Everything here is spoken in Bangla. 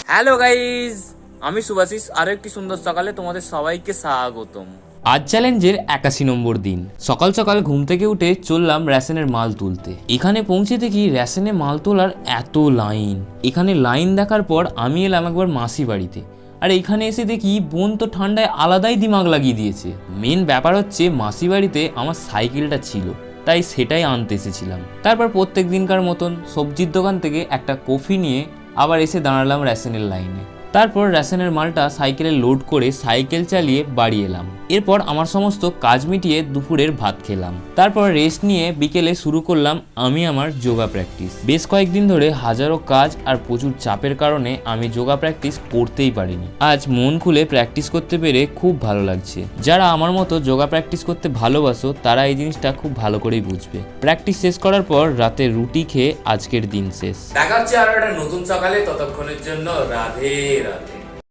হ্যালো গাইজ, আমি সুভাশিস। আরো একটি সুন্দর সকালে তোমাদের সবাইকে স্বাগতম। আজ চ্যালেঞ্জের 81 নম্বর দিন। সকাল সকাল ঘুম থেকে উঠে চললাম রেশনের মাল তুলতে। এখানে পৌঁছে দেখি রেশনে মাল তোলার এত লাইন। এখানে লাইন দেখার পর আমি এলাম একবার মাসি বাড়িতে। আর এখানে এসে দেখি বোন তো ঠান্ডায় আলাদাই দিমাগ লাগিয়ে দিয়েছে। মেন ব্যাপার হচ্ছে মাসি বাড়িতে আমার সাইকেলটা ছিল, তাই সেটাই আনতে এসেছিলাম। তারপর প্রত্যেক দিনকার মতন সবজির দোকান থেকে একটা কফি নিয়ে আবার এসে দাঁড়ালাম রেশনের লাইনে। তারপর রেশনের মালটা সাইকেলে লোড করে সাইকেল চালিয়ে বাড়ি এলাম। এরপর আমার সমস্ত কাজ মিটিয়ে দুপুরের ভাত খেলাম। তারপর রেস্ট নিয়ে বিকেলে শুরু করলাম আমি আমার যোগা প্র্যাকটিস। বেশ কয়েকদিন ধরে হাজারো কাজ আর প্রচুর চাপের কারণে আমি যোগা প্র্যাকটিস করতেই পারিনি। আজ মন খুলে প্র্যাকটিস করতে পেরে খুব ভালো লাগছে। যারা আমার মতো যোগা প্র্যাকটিস করতে ভালোবাসো তারা এই জিনিসটা খুব ভালো করেই বুঝবে। প্র্যাকটিস শেষ করার পর রাতে রুটি খেয়ে আজকের দিন শেষ। দেখা হচ্ছে আরো একটা নতুন সকালে, ততক্ষণের জন্য রাধে রাধে।